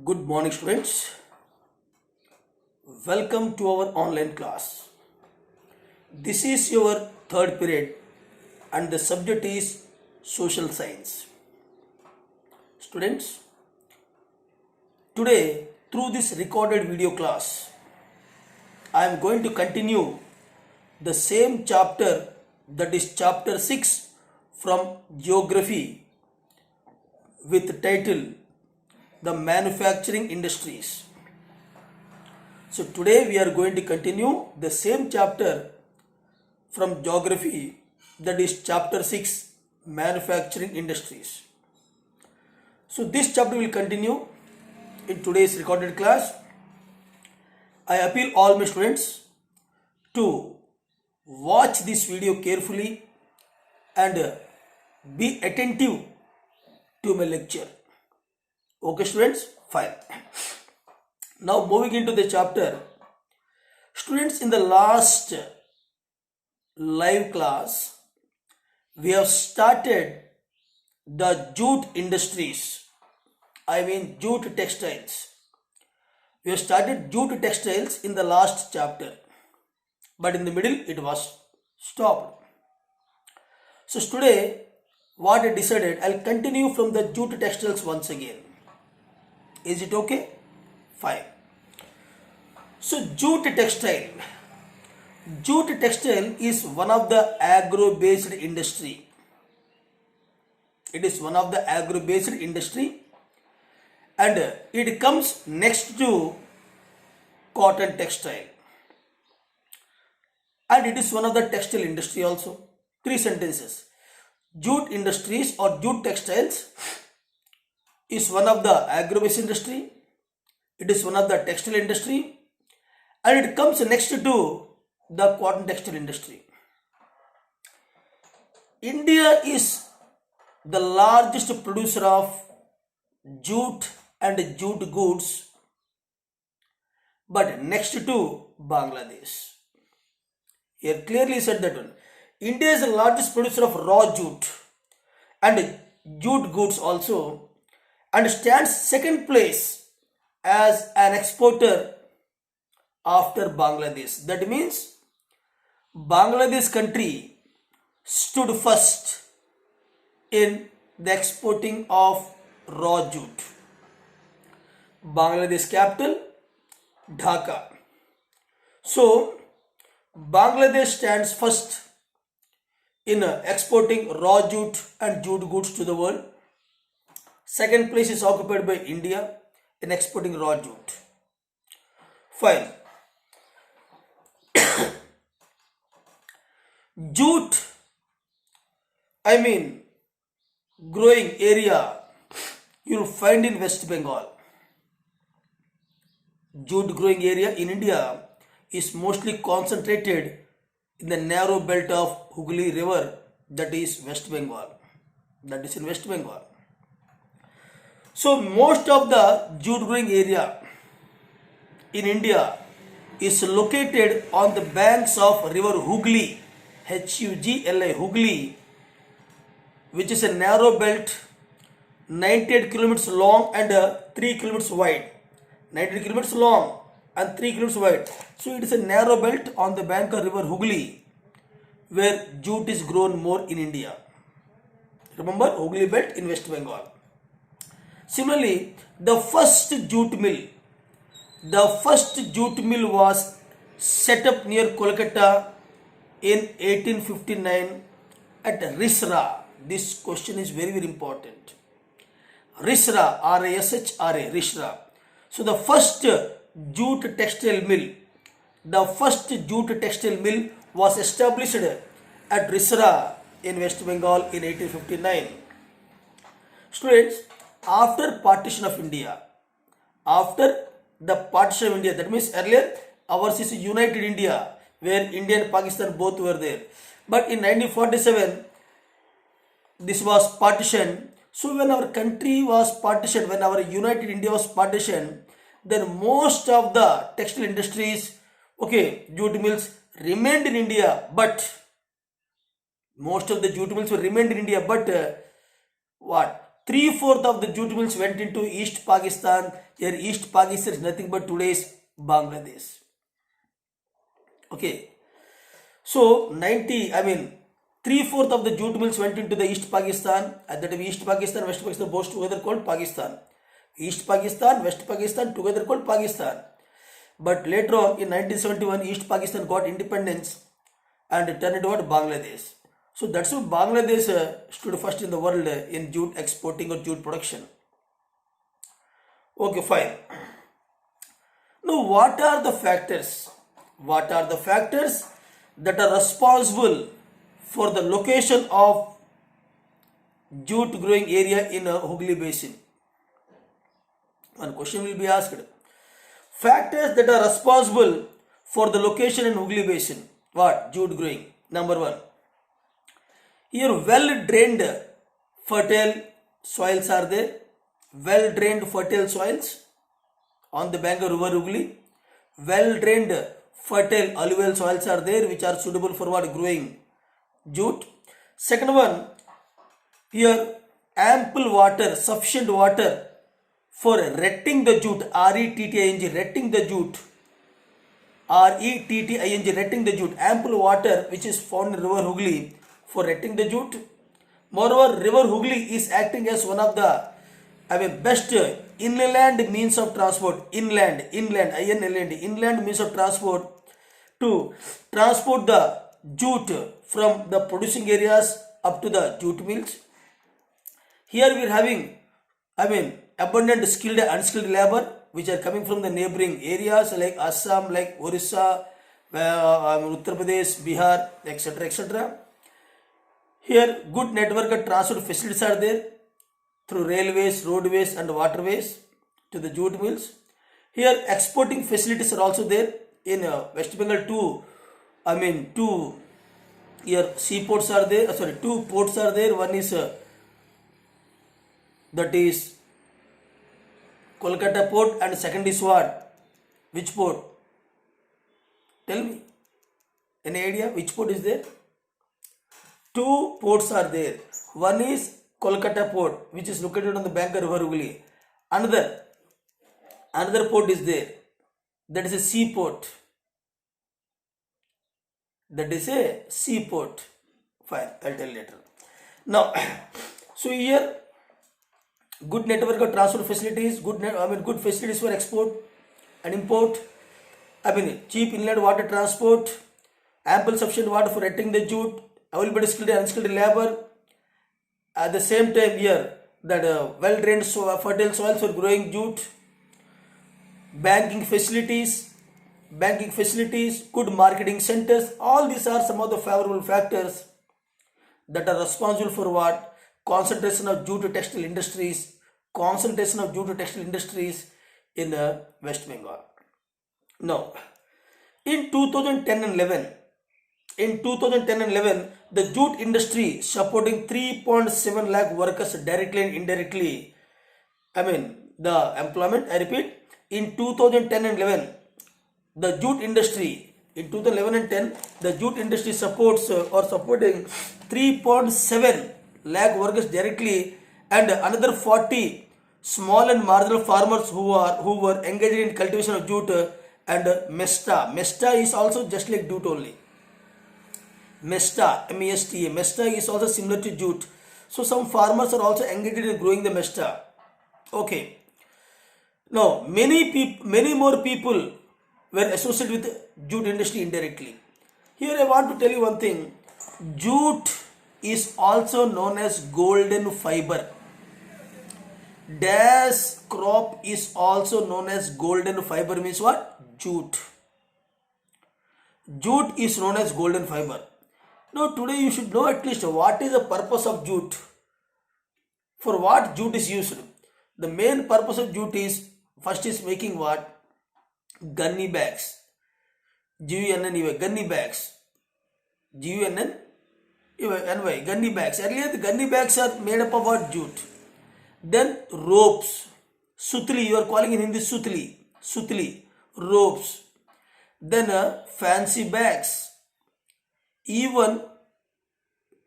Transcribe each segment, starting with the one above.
Good morning, students. Welcome to our online class. This is your third period, and the subject is social science. Students, today through this recorded video class, I am going to continue the same chapter, that is chapter 6 from geography, with the title The Manufacturing Industries. So today we are going to continue the same chapter from geography, that is chapter 6 Manufacturing Industries. So this chapter will continue in today's recorded class. I appeal all my students to watch this video carefully and be attentive to my lecture. Okay students, fine. Now moving into the chapter, students, in the last live class we have started the jute industries, jute textiles. We have started jute textiles in the last chapter, but in the middle it was stopped. So today what I decided, I'll continue from the jute textiles once again. Is it okay? Fine. So jute textile is one of the agro-based industry. It is one of the agro-based industry, and it comes next to cotton textile, and it is one of the textile industry also. 3 sentences. Jute industries or jute textiles is one of the agro-based industry, it is one of the textile industry, and it comes next to the cotton textile industry. India is the largest producer of jute and jute goods, but next to Bangladesh. Here clearly said that one. India is the largest producer of raw jute and jute goods also, and stands second place as an exporter after Bangladesh. That means Bangladesh country stood first in the exporting of raw jute. Bangladesh capital Dhaka. So Bangladesh stands first in exporting raw jute and jute goods to the world. Second place is occupied by India in exporting raw jute. Fine. Jute, growing area you will find in West Bengal. Jute growing area in India is mostly concentrated in the narrow belt of Hooghly River, that is West Bengal. That is in West Bengal. So most of the jute growing area in India is located on the banks of river Hooghly, Hugli, Hooghly, which is a narrow belt 98 kilometers long and 3 kilometers wide. 98 kilometers long and 3 kilometers wide. So it is a narrow belt on the bank of river Hooghly, where jute is grown more in India. Remember, Hooghly belt in West Bengal. Similarly, the first jute mill was set up near Kolkata in 1859 at Risra. This question is very, very important. Risra, R-A-S-H-R-A, Risra. So the first jute textile mill was established at Risra in West Bengal in 1859. Students, after the partition of India, that means earlier ours is United India, where India and Pakistan both were there. But in 1947, this was partitioned. So when our country was partitioned, when our United India was partitioned, then most of the textile industries, jute mills remained in India, but most of the jute mills remained in India, but 3/4 of the jute mills went into East Pakistan. Here East Pakistan is nothing but today's Bangladesh. Okay. So 3/4 of the jute mills went into the East Pakistan. At that time East Pakistan, West Pakistan both together called Pakistan. East Pakistan, West Pakistan together called Pakistan. But later on in 1971 East Pakistan got independence and turned into Bangladesh. So that's why Bangladesh stood first in the world in jute exporting or jute production. Okay, fine. Now what are the factors? What are the factors that are responsible for the location of jute growing area in a Hooghly Basin? One question will be asked. Factors that are responsible for the location in Hooghly Basin. What? Jute growing. Number one. Here well drained fertile soils are there. Well drained fertile soils on the bank of river Hooghly. Well drained fertile alluvial soils are there which are suitable for what? Growing jute. Second one, here ample water, sufficient water for retting the jute, R-E-T-T-I-N-G, retting the jute, R-E-T-T-I-N-G, retting the jute, ample water which is found in river Hooghly for retting the jute. Moreover, river Hooghly is acting as one of the best inland means of transport, inland means of transport to transport the jute from the producing areas up to the jute mills. Here we are having, abundant skilled and unskilled labor which are coming from the neighboring areas like Assam, like Orissa, Uttar Pradesh, Bihar, etc., etc. Here good network of transport facilities are there through railways, roadways and waterways to the jute mills. Here exporting facilities are also there in West Bengal. Two here seaports are there, two ports are there. One is that is Kolkata port and second is what? Which port? Tell me. Any idea which port is there? Two ports are there. One is Kolkata port which is located on the bank of river Hooghly. Another port is there. That is a seaport. Fine, I'll tell later. Now, so here good network of transport facilities, good facilities for export and import. Cheap inland water transport, ample sufficient water for retting the jute, available skilled and unskilled labor. At the same time here, that well drained fertile soils for growing jute, banking facilities, good marketing centers. All these are some of the favorable factors that are responsible for what? Concentration of jute textile industries in West Bengal. Now, in 2010 and 11, the jute industry supporting 3.7 lakh workers directly and indirectly. The employment, I repeat, in 2010 and 11, the jute industry, in 2011 and 10, the jute industry supports or supporting 3.7 lakh workers directly and another 40 small and marginal farmers who were engaged in cultivation of jute and mesta. Mesta is also just like jute only. Mesta, M-E-S-T-A. Mesta is also similar to jute. So some farmers are also engaged in growing the mesta. Okay. Now many more people were associated with jute industry indirectly. Here I want to tell you one thing. Jute is also known as golden fiber. Dash crop is also known as golden fiber means what? Jute. Jute is known as golden fiber. Now today you should know at least what is the purpose of jute. For what jute is used? The main purpose of jute is, first is making what? Gunny bags. G-U-N-N-Y, gunny bags. G-U-N-N-Y, gunny bags. Earlier the gunny bags are made up of what? Jute. Then ropes. Sutli, you are calling in Hindi sutli. Sutli, ropes. Then fancy bags. Even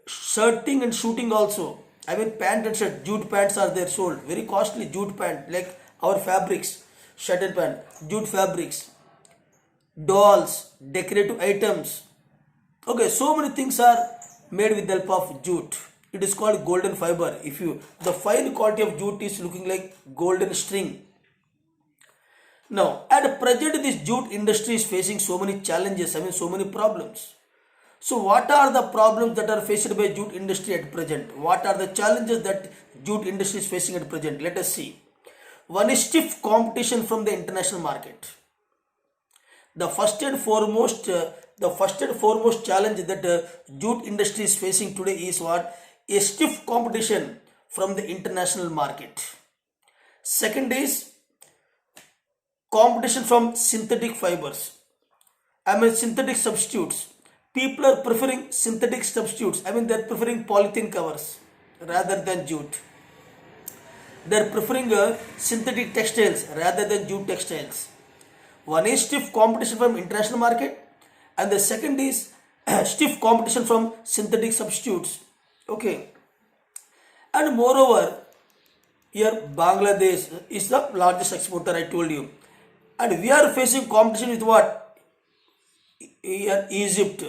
shirting and shooting also. I mean pant and shirt, jute pants are there sold, very costly jute pant, like our fabrics, shirt and pant, jute fabrics, dolls, decorative items. Okay, so many things are made with the help of jute. It is called golden fiber. If you, the fine quality of jute is looking like golden string. Now, at present, this jute industry is facing so many challenges, I mean, so many problems. So, what are the problems that are faced by jute industry at present? What are the challenges that jute industry is facing at present? Let us see. One is stiff competition from the international market. The first and foremost challenge that jute industry is facing today is what? A stiff competition from the international market. Second is competition from synthetic fibers. I mean synthetic substitutes. People are preferring synthetic substitutes. I mean they are preferring polythene covers rather than jute. They are preferring synthetic textiles rather than jute textiles. One is stiff competition from international market, and the second is stiff competition from synthetic substitutes. Okay, and moreover, here Bangladesh is the largest exporter. I told you, and we are facing competition with what? Here Egypt.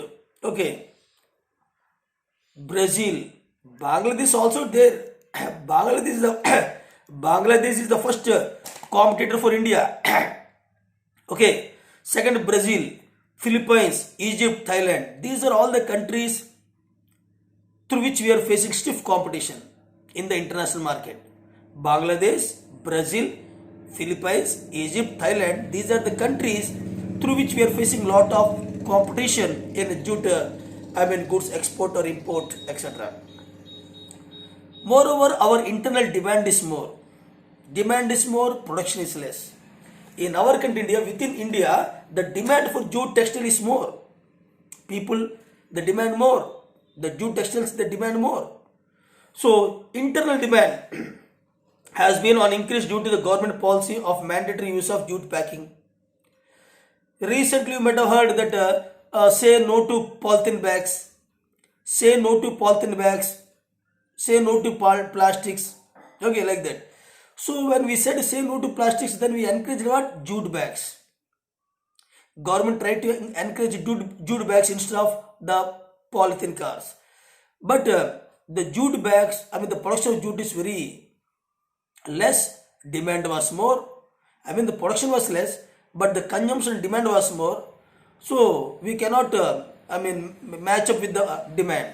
Okay, Brazil, Bangladesh also there. Bangladesh is the Bangladesh is the first competitor for India. Okay, second Brazil, Philippines, Egypt, Thailand. These are all the countries through which we are facing stiff competition in the international market. Bangladesh, Brazil, Philippines, Egypt, Thailand. These are the countries through which we are facing lot of competition in jute, goods export or import, etc. Moreover, our internal demand is more. Demand is more, production is less. In our country, India, within India, the demand for jute textile is more. People, they demand more. The jute textiles, they demand more. So, internal demand has been on increase due to the government policy of mandatory use of jute packing. Recently, you might have heard that say no to polythene bags, say no to polythene bags, say no to plastics. Okay, like that. So when we said say no to plastics, then we encouraged what? Jute bags. Government tried to encourage jute bags instead of the polythene cars. But the jute bags, the production of jute is very less. Demand was more. The production was less, but the consumption and demand was more. So we cannot, match up with the demand.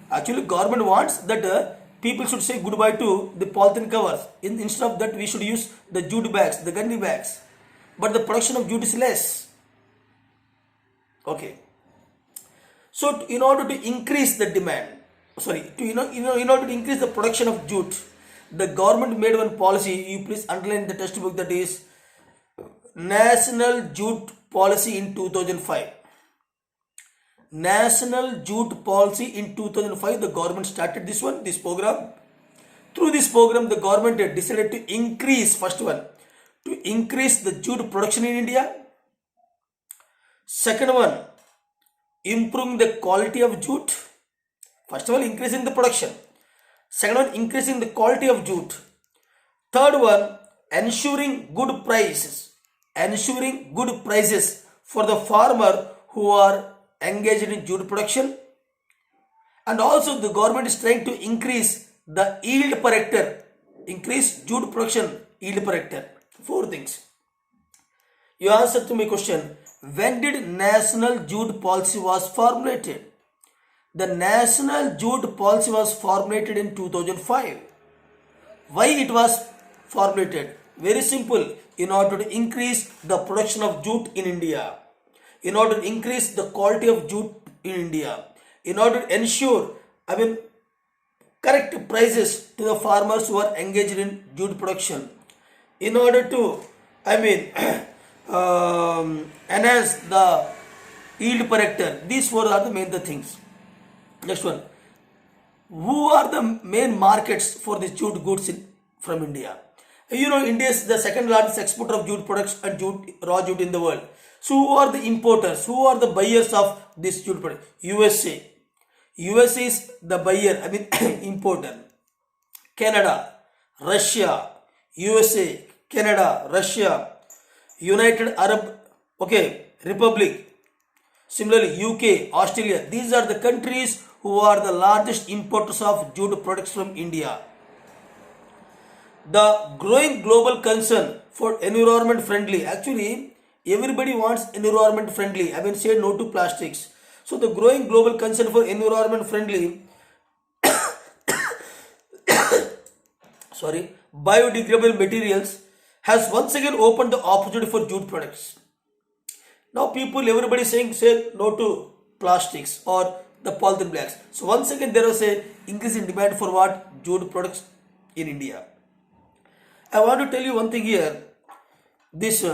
Actually, government wants that people should say goodbye to the polythene covers. Instead of that, we should use the jute bags, the gunny bags. But the production of jute is less. Okay. So, in order to increase the demand, in order to increase the production of jute, the government made one policy. You please underline the textbook, that is National Jute Policy in 2005. National Jute Policy in 2005, the government started this program. Through this program, the government decided to increase, to increase the jute production in India. Second one, improving the quality of jute. First of all, increasing the production. Second one, increasing the quality of jute. Third one, ensuring good prices. Ensuring good prices for the farmer who are engaged in jute production. And also the government is trying to increase the yield per hectare. Increase jute production yield per hectare. 4 things. You answer to my question. When did National Jute Policy was formulated? The National Jute Policy was formulated in 2005. Why it was formulated? Very simple. In order to increase the production of jute in India. In order to increase the quality of jute in India. In order to ensure, correct prices to the farmers who are engaged in jute production. In order to, enhance the yield per hectare. These 4 are the main things. Next one. Who are the main markets for the jute goods from India? India is the second largest exporter of jute products and raw jute in the world. So who are the importers? Who are the buyers of this jute product? USA. US is the buyer, I mean importer. Canada, Russia, USA, Canada, Russia, United Arab, okay, Republic. Similarly, UK, Australia. These are the countries who are the largest importers of jute products from India. The growing global concern for environment friendly. Actually, everybody wants environment friendly. I mean, say no to plastics. So the growing global concern for environment friendly, sorry, biodegradable materials has once again opened the opportunity for jute products. Now people, everybody saying say no to plastics or the polythene bags. So once again there was a increase in demand for what? Jute products in India. I want to tell you one thing here. This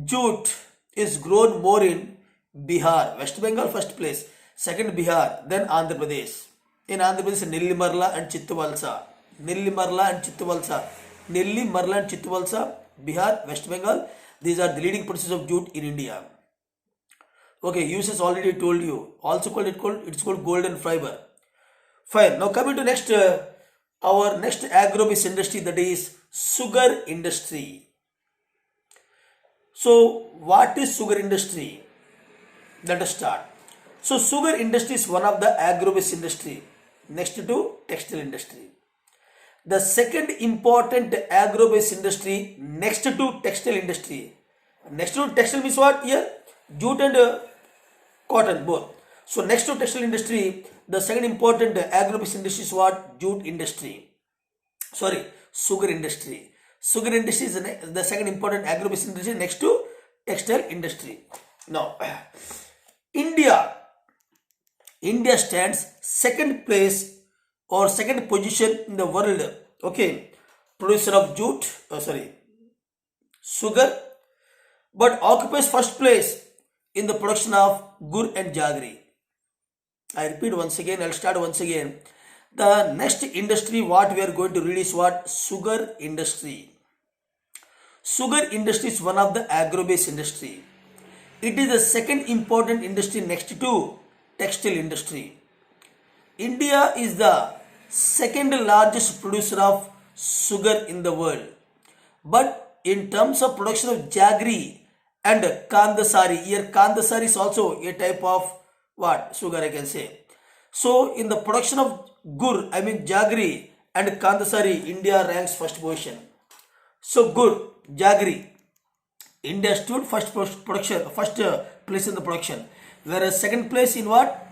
jute is grown more in Bihar, West Bengal first place, second Bihar, then Andhra Pradesh. In Andhra Pradesh, Nellimarla and Chittuvalsa. Nellimarla and Chittuvalsa. Nellimarla and Chittuvalsa, Bihar, West Bengal. These are the leading producers of jute in India. Okay, uses already told you. Also it's called golden fiber. Fine. Now coming to next our next agro-based industry, that is sugar industry. So what is sugar industry? Let us start. So sugar industry is one of the agro-based industry next to textile industry. The second important agro-based industry next to textile industry. Next to textile means what here? Jute and cotton both. So next to textile industry, the second important agro-based industry is what? Jute industry. Sorry, sugar industry. Sugar industry is the second important agro-based industry next to textile industry. Now, India stands second place or second position in the world. Okay, producer of jute, sugar, but occupies first place in the production of gur and jaggery. I repeat once again, I'll start once again. The next industry what we are going to read is what? Sugar industry. Sugar industry is one of the agro-based industry. It is the second important industry next to textile industry. India is the second largest producer of sugar in the world. But in terms of production of jaggery and kandasari, here kandasari is also a type of what? Sugar, I can say. So in the production of gur, I mean jaggery and kandasari, India ranks first position. So gur, jaggery, India stood first place in the production, whereas second place in what?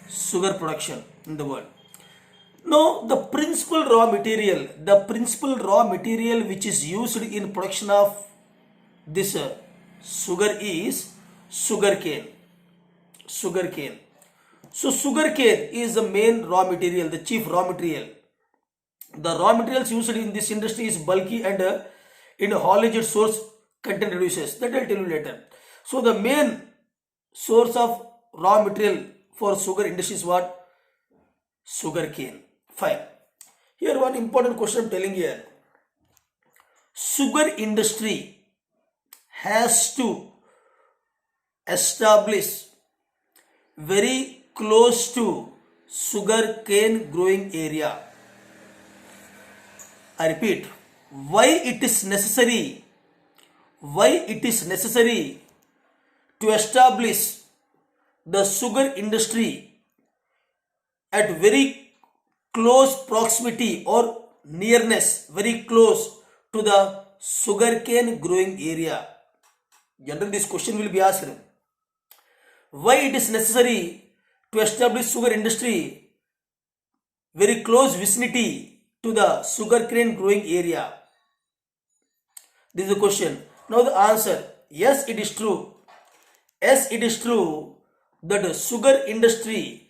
Sugar production in the world. Now the principal raw material which is used in production of this sugar is sugarcane. Sugarcane. So sugarcane is the main raw material, the chief raw material. The raw materials used in this industry is bulky and in haulage source content reduces. That I'll tell you later. So the main source of raw material for sugar industry is what? Sugarcane. Fine. Here one important question I'm telling here. Sugar industry has to establish very close to sugarcane growing area. I repeat, why it is necessary to establish the sugar industry at very close proximity or nearness, very close to the sugarcane growing area. Generally this question will be asked. Why it is necessary to establish sugar industry very close vicinity to the sugarcane growing area? This is the question. Now the answer, yes it is true. Yes it is true that the sugar industry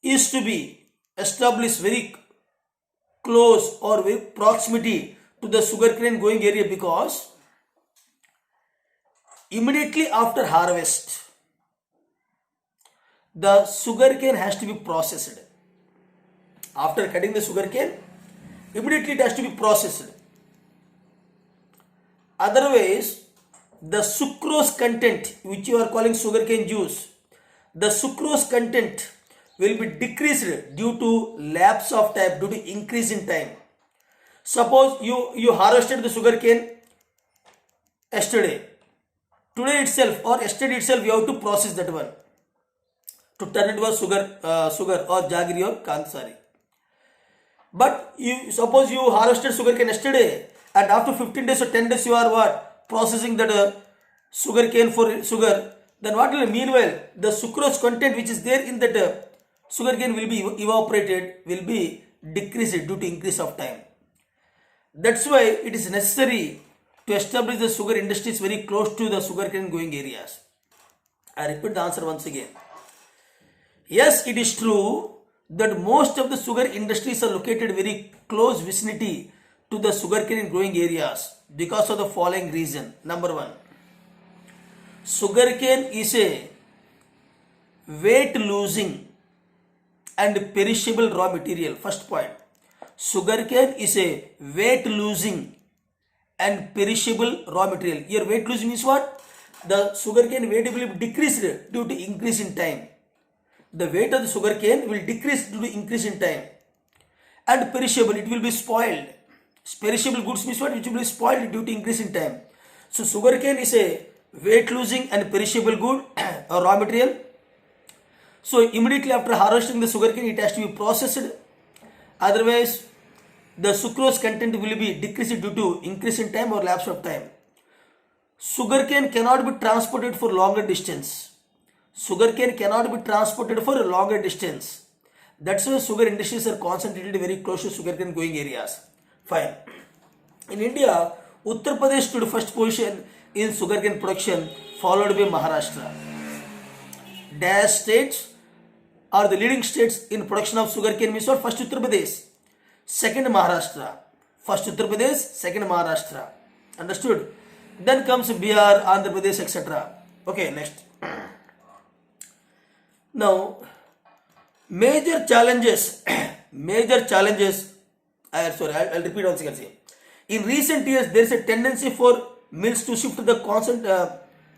is to be established very close or very proximity to the sugarcane growing area, because immediately after harvest the sugarcane has to be processed. After cutting the sugarcane, immediately it has to be processed. Otherwise, the sucrose content which you are calling sugarcane juice, the sucrose content will be decreased due to lapse of time, due to increase in time. Suppose you harvested the sugar cane yesterday, today itself or yesterday itself you have to process that one to turn it to sugar or jaggery or kansari. But you suppose you harvested sugar cane yesterday and after 15 days or 10 days you are what processing that sugar cane for sugar. Then what will meanwhile the sucrose content which is there in that sugar cane will be evaporated, will be decreased due to increase of time. That's why it is necessary to establish the sugar industries very close to the sugar cane growing areas. I repeat the answer once again. Yes, it is true that most of the sugar industries are located very close vicinity to the sugarcane growing areas because of the following reason. Number one, sugarcane is a weight losing and perishable raw material. First point, sugarcane is a weight losing and perishable raw material. Here weight losing means what? The sugarcane weight will be decreased due to increase in time. The weight of the sugarcane will decrease due to increase in time. And perishable, it will be spoiled. Perishable goods means what? Which will be spoiled due to increase in time. So sugarcane is a weight losing and perishable good or raw material. So immediately after harvesting the sugarcane, it has to be processed. Otherwise, the sucrose content will be decreased due to increase in time or lapse of time. Sugarcane cannot be transported for longer distance. Sugarcane cannot be transported for a longer distance. That's why sugar industries are concentrated very close to sugarcane growing areas. Fine. In India, Uttar Pradesh stood first position in sugarcane production, followed by Maharashtra. Dash states are the leading states in production of sugarcane means what? First Uttar Pradesh, second Maharashtra. First Uttar Pradesh, second Maharashtra. Understood? Then comes Bihar, Andhra Pradesh, etc. Okay, next. Now, major challenges, I'll repeat once again. In recent years, there is a tendency for mills to shift the constant.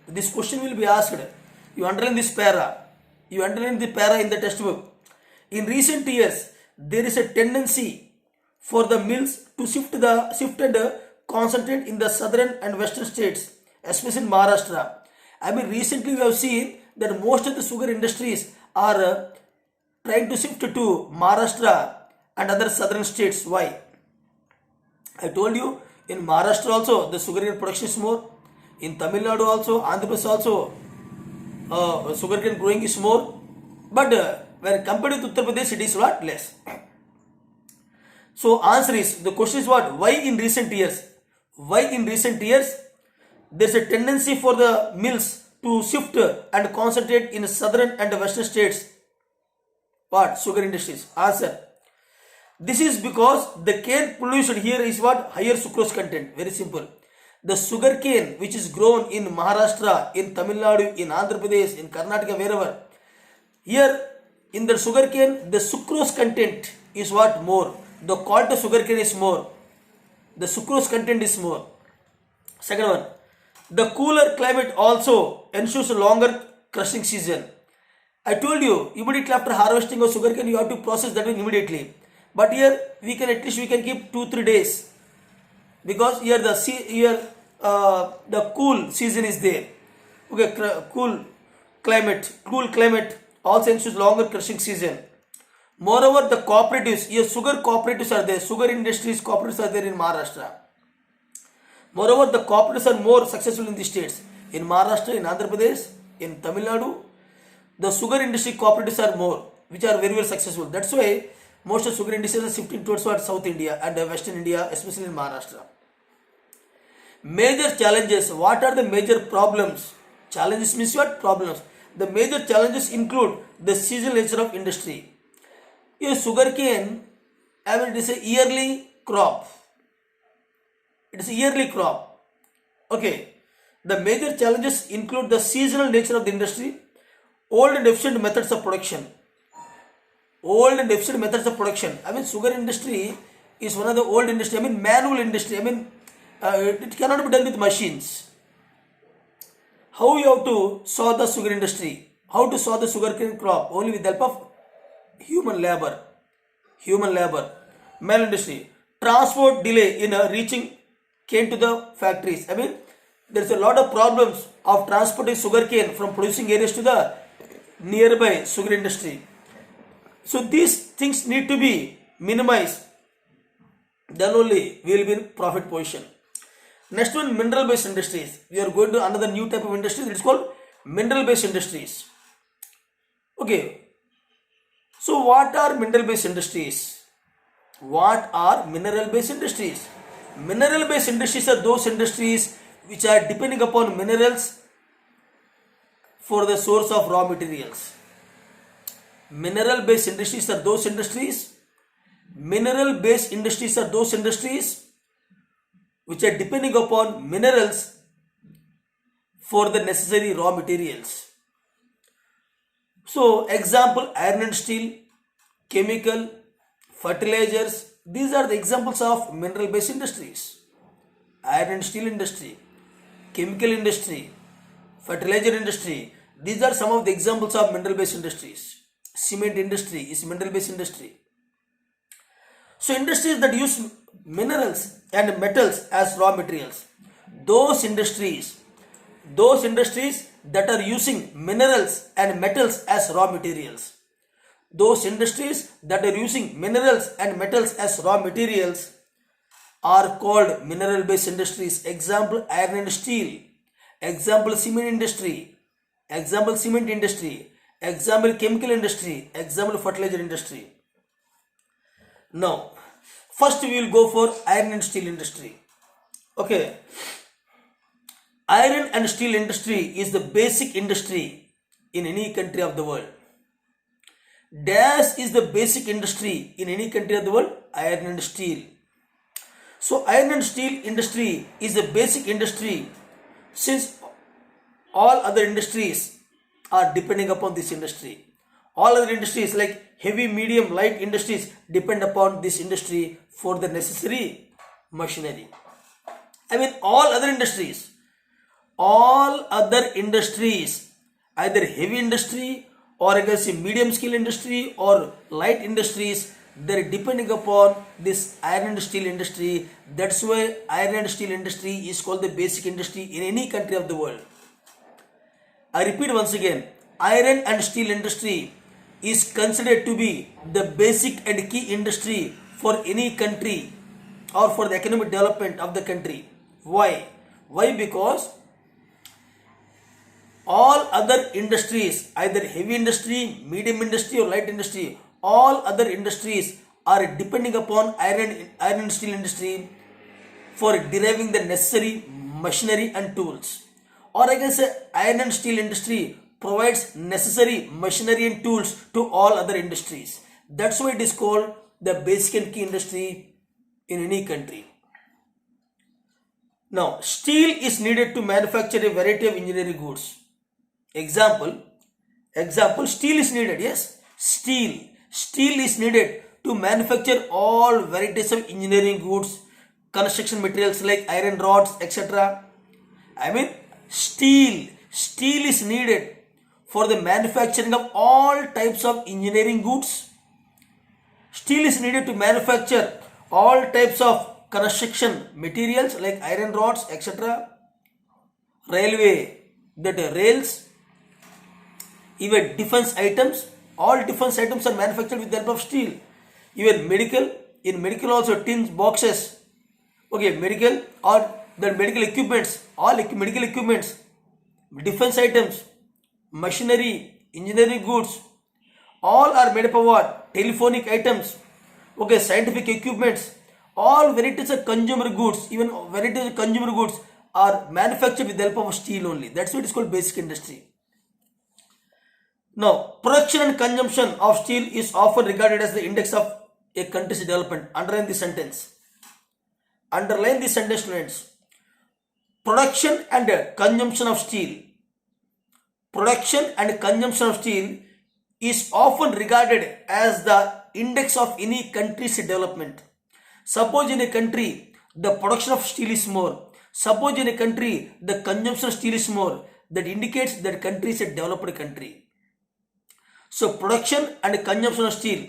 This question will be asked. You underline this para. You underline the para in the textbook. In recent years, there is a tendency for the mills to shift and concentrate in the southern and western states, especially in Maharashtra. I mean, recently we have seen that most of the sugar industries are trying to shift to Maharashtra and other southern states. Why? I told you, in Maharashtra also the sugarcane production is more. In Tamil Nadu also, Andhra Pradesh also, sugarcane growing is more. But when compared to Uttar Pradesh, it is what? Less. So answer is, the question is what? Why in recent years? Why in recent years there is a tendency for the mills to shift and concentrate in southern and western states? What? Sugar industries. Answer. This is because the cane produced here is what? Higher sucrose content. Very simple. The sugar cane which is grown in Maharashtra, in Tamil Nadu, in Andhra Pradesh, in Karnataka, wherever. Here in the sugar cane, the sucrose content is what? More. The quality of sugar cane is more. The sucrose content is more. Second one. The cooler climate also ensures a longer crushing season. I told you, immediately after harvesting of sugarcane, you have to process that one immediately. But here we can at least keep 2-3 days, because here the cool season is there. Okay, cool climate also ensures longer crushing season. Moreover, the cooperatives, here sugar cooperatives are there. Sugar industries cooperatives are there in Maharashtra. Moreover, the cooperatives are more successful in the states. In Maharashtra, in Andhra Pradesh, in Tamil Nadu, the sugar industry cooperatives are more, which are very, very successful. That's why most of sugar industries are shifting towards South India and Western India, especially in Maharashtra. Major challenges. What are the major problems? Challenges means what? Problems. The major challenges include the seasonal nature of industry. Here, sugarcane, it is a yearly crop. It is a yearly crop. Okay. The major challenges include the seasonal nature of the industry, old and efficient methods of production. I mean, sugar industry is one of the old industry. I mean, manual industry. I mean, it cannot be done with machines. How you have to sow the sugar industry? How to sow the sugarcane crop? Only with the help of human labor, malindustry, transport delay in reaching cane to the factories. I mean, there's a lot of problems of transporting sugarcane from producing areas to the nearby sugar industry. So these things need to be minimized. Then only we will be in profit position. Next one, mineral based industries. We are going to another new type of industry. It's called mineral based industries. Okay. So what are mineral based industries? What are mineral based industries? Mineral based industries are those industries which are depending upon minerals for the source of raw materials. Mineral based industries are those industries. Mineral based industries are those industries which are depending upon minerals for the necessary raw materials. So, example, iron and steel, chemical, fertilizers, these are the examples of mineral based industries. Iron and steel industry, chemical industry, fertilizer industry, these are some of the examples of mineral based industries. Cement industry is mineral based industry. So industries that use minerals and metals as raw materials, those industries that are using minerals and metals as raw materials, those industries that are using minerals and metals as raw materials are called mineral based industries. Example, iron and steel. Example, cement industry. Example, chemical industry. Example, fertilizer industry. Now, first we will go for iron and steel industry. Okay. Iron and steel industry is the basic industry in any country of the world. Dash is the basic industry in any country of the world. Iron and steel. So iron and steel industry is the basic industry since all other industries are depending upon this industry. All other industries like heavy, medium, light industries depend upon this industry for the necessary machinery. I mean all other industries, either heavy industry or I can say medium scale industry or light industries, they're depending upon this iron and steel industry. That's why iron and steel industry is called the basic industry in any country of the world. I repeat once again, iron and steel industry is considered to be the basic and key industry for any country or for the economic development of the country. Why? Because all other industries, either heavy industry, medium industry or light industry, all other industries are depending upon iron and steel industry for deriving the necessary machinery and tools. Or I can say iron and steel industry provides necessary machinery and tools to all other industries. That's why it is called the basic and key industry in any country. Now, steel is needed to manufacture a variety of engineering goods. Example, steel is needed. Yes, steel is needed to manufacture all varieties of engineering goods, construction materials like iron rods, etc. I mean, steel is needed for the manufacturing of all types of engineering goods. Steel is needed to manufacture all types of construction materials like iron rods, etc. Railway, rails, even defense items, all defense items are manufactured with the help of steel. Even in medical also tin boxes, okay, medical or the medical equipments, all medical equipments, defense items, machinery, engineering goods, all are made up of what? Telephonic items, okay, scientific equipments, all varieties of consumer goods, even varieties of consumer goods are manufactured with the help of steel only. That's why it is called basic industry. Now, production and consumption of steel is often regarded as the index of a country's development. Underline this sentence. Students. Production and consumption of steel. Production and consumption of steel is often regarded as the index of any country's development. Suppose in a country the production of steel is more. Suppose in a country the consumption of steel is more. That indicates that country is a developed country. So production and consumption of steel.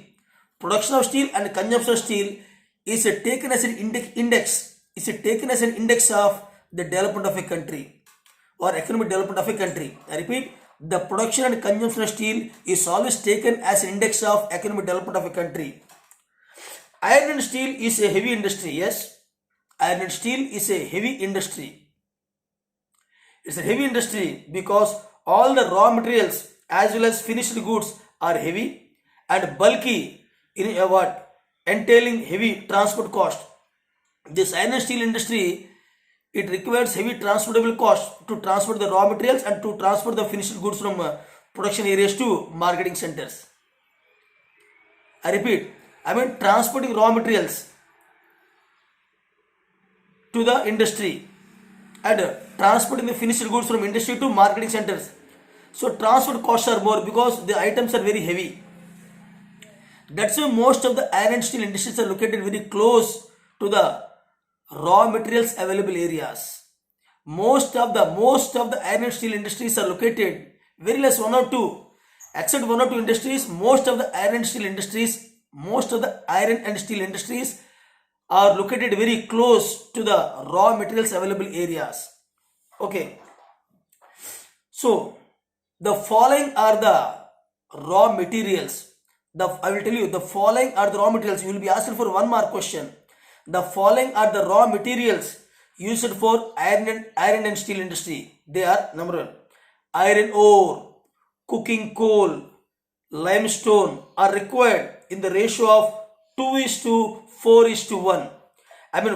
Production of steel and consumption of steel is taken as an index. Is taken as an index of the development of a country or economic development of a country. I repeat, the production and consumption of steel is always taken as an index of economic development of a country. Iron and steel is a heavy industry. Yes, iron and steel is a heavy industry. It's a heavy industry because all the raw materials as well as finished goods are heavy and bulky in entailing heavy transport cost. This iron and steel industry, it requires heavy transportable cost to transport the raw materials and to transport the finished goods from production areas to marketing centers. I repeat, transporting raw materials to the industry and transporting the finished goods from industry to marketing centers. So transport costs are more because the items are very heavy. That's why most of the iron and steel industries are located very close to the raw materials available areas. Most of the iron and steel industries are located very less one or two. Except one or two industries, most of the iron and steel industries are located very close to the raw materials available areas. Okay. So the following are the raw materials. I will tell you the following are the raw materials. You will be asked for one more question. The following are the raw materials used for iron and steel industry. They are number 1, iron ore, cooking coal, limestone are required in the ratio of 2:4:1.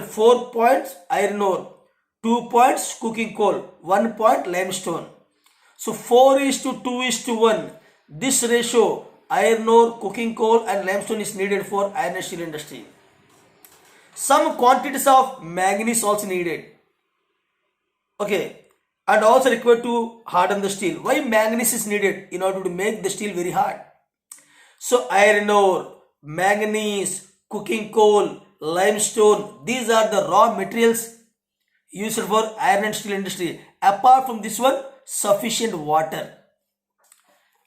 4 points iron ore, 2 points cooking coal, 1 point limestone. So 4:2:1. This ratio, iron ore, cooking coal and limestone is needed for iron and steel industry. Some quantities of manganese also needed. Okay. And also required to harden the steel. Why manganese is needed? In order to make the steel very hard. So iron ore, manganese, cooking coal, limestone, these are the raw materials used for iron and steel industry. Apart from this one, sufficient water.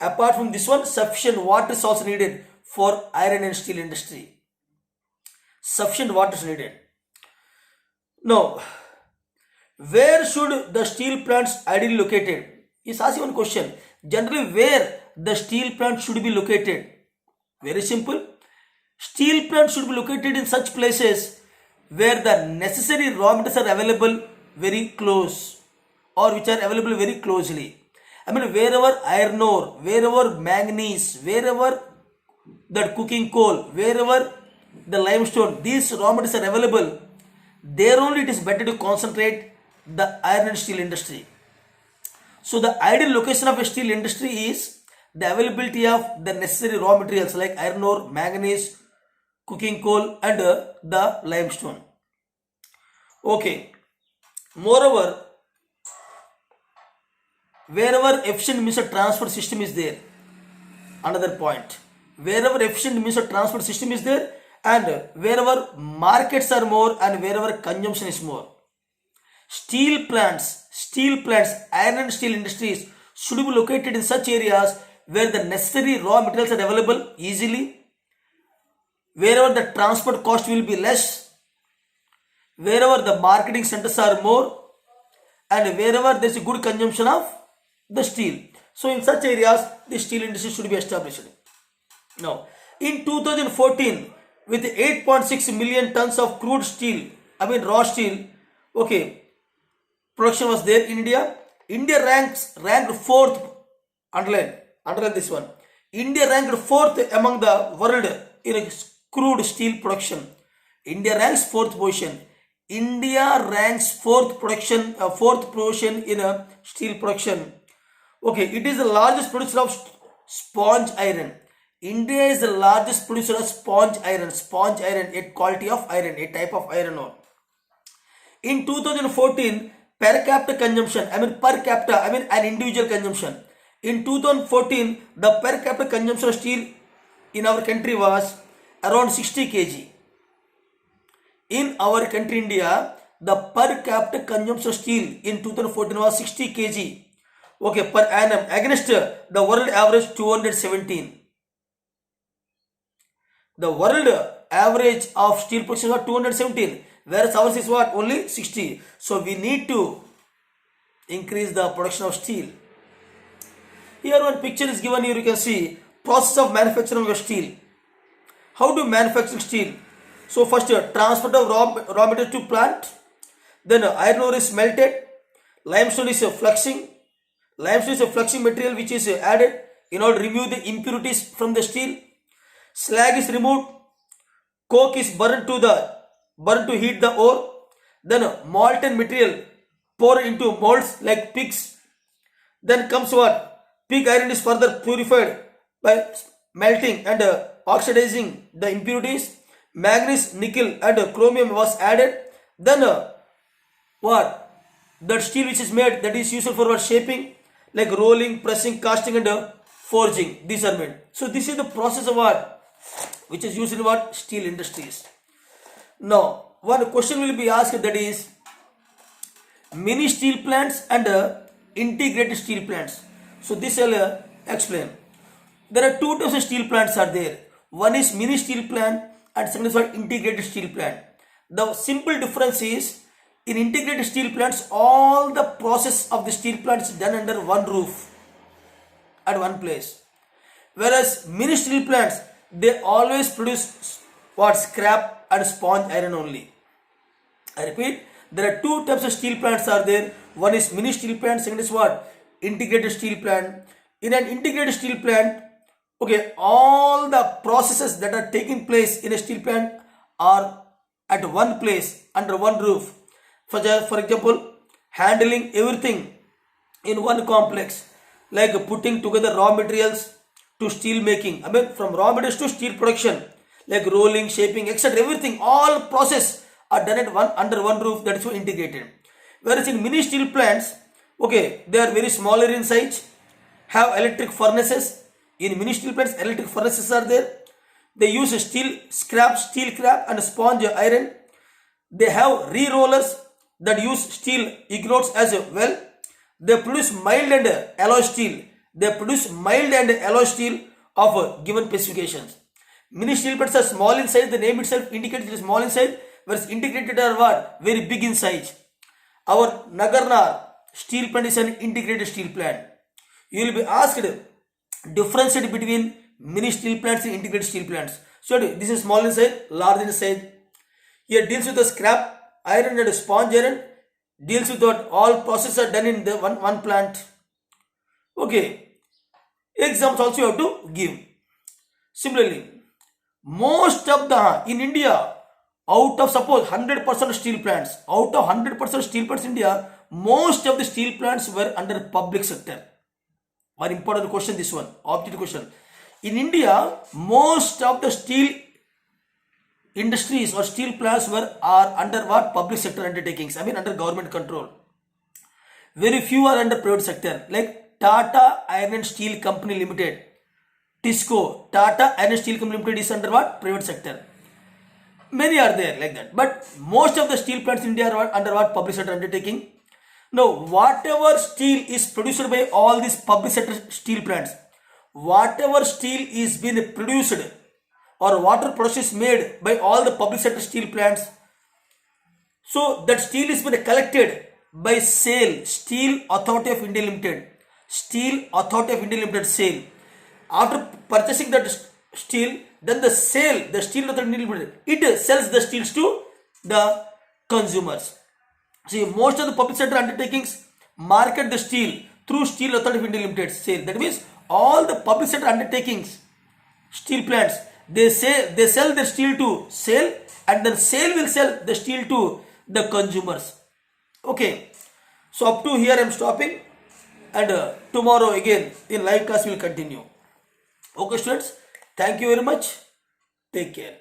Apart from this one, sufficient water is also needed for iron and steel industry. Sufficient water is needed. Now, where should the steel plants ideally located? He's asking one question. Generally, where the steel plant should be located? Very simple. Steel plants should be located in such places where the necessary raw materials are available very close or which are available very closely. Wherever iron ore, wherever manganese, wherever that cooking coal, wherever the limestone, these raw materials are available, there only it is better to concentrate the iron and steel industry. So the ideal location of a steel industry is the availability of the necessary raw materials like iron ore, manganese, cooking coal and the limestone. Okay. Moreover, wherever efficient means of transport system is there, another point, wherever efficient means of transport system is there and wherever markets are more and wherever consumption is more. Steel plants, iron and steel industries should be located in such areas where the necessary raw materials are available easily, wherever the transport cost will be less, wherever the marketing centers are more, and wherever there is a good consumption of the steel. So in such areas, the steel industry should be established. Now, in 2014, with 8.6 million tons of crude steel, raw steel, okay, production was there in India. India ranked 4th, underline this one. India ranked 4th among the world in crude steel production. India ranks 4th position. India ranks 4th position in steel production. Okay, it is the largest producer of sponge iron. India is the largest producer of sponge iron, a quality of iron, a type of iron ore. In 2014, per capita consumption, an individual consumption. In 2014, the per capita consumption of steel in our country was around 60 kg. In our country, India, the per capita consumption of steel in 2014 was 60 kg. okay, per annum against the world average 217. The world average of steel production was 217, whereas ours is what? Only 60. So we need to increase the production of steel. Here one picture is given here, you can see process of manufacturing of steel. How do manufacture steel? So first transport of raw material to plant, then iron ore is melted, limestone is a fluxing. Limestone is a fluxing material which is added in order to remove the impurities from the steel. Slag is removed, coke is burned to heat the ore, then molten material poured into molds like pigs. Then comes what? Pig iron is further purified by melting and oxidizing the impurities. Manganese, nickel and chromium was added. Then what? That steel which is made, that is useful for what? Shaping, like rolling, pressing, casting and forging. These are made. So this is the process of what? Which is used in what? Steel industries. Now, one question will be asked, that is mini steel plants and integrated steel plants. So this I'll explain. There are two types of steel plants are there. One is mini steel plant and second is what? Integrated steel plant. The simple difference is, in integrated steel plants, all the process of the steel plant is done under one roof at one place. Whereas mini steel plants, they always produce what? Scrap and sponge iron only. I repeat, there are two types of steel plants are there. One is mini steel plant, second is what? Integrated steel plant. In an integrated steel plant, okay, all the processes that are taking place in a steel plant are at one place under one roof. For example, handling everything in one complex, like putting together raw materials to steel making. I mean, from raw materials to steel production, like rolling, shaping, etc. Everything, all process are done at under one roof. That is so integrated. Whereas in mini steel plants, okay, they are very smaller in size, have electric furnaces. In mini steel plants, electric furnaces are there. They use steel scrap and sponge iron. They have re-rollers that use steel ingots as well. They produce mild and alloy steel. Of given specifications. Mini steel plants are small in size. The name itself indicates it is small in size. Whereas integrated are what? Very big in size. Our Nagarnar steel plant is an integrated steel plant. You will be asked differentiate between mini steel plants and integrated steel plants. So this is small in size, large in size. Here deals with the scrap iron and sponge iron. Deals with what? All processes are done in the one plant. Okay. Examples also you have to give. Similarly, most of in India, out of suppose 100% steel plants, out of 100% steel plants in India, most of the steel plants were under public sector. Very important question, this one, objective question. In India, most of the steel industries or steel plants are under what? Public sector undertakings. I mean, under government control. Very few are under private sector, like Tata Iron and Steel Company Limited. TISCO, Tata Iron and Steel Company Limited is under what? Private sector. Many are there like that. But most of the steel plants in India are under what? Public sector undertaking. Now, whatever steel is produced by all these public sector steel plants, whatever steel is being produced or water production is made by all the public sector steel plants, so that steel is being collected by SAIL, Steel Authority of India Limited. Steel Authority of India Limited, SAIL. After purchasing that steel, then the SAIL, the Steel Authority of India Limited, it sells the steels to the consumers. See, most of the public sector undertakings market the steel through Steel Authority of India Limited, SAIL. That means all the public sector undertakings, steel plants, they sell their steel to SAIL, and then SAIL will sell the steel to the consumers. Okay, so up to here I am stopping, and tomorrow again in live class we will continue. Okay students, thank you very much. Take care.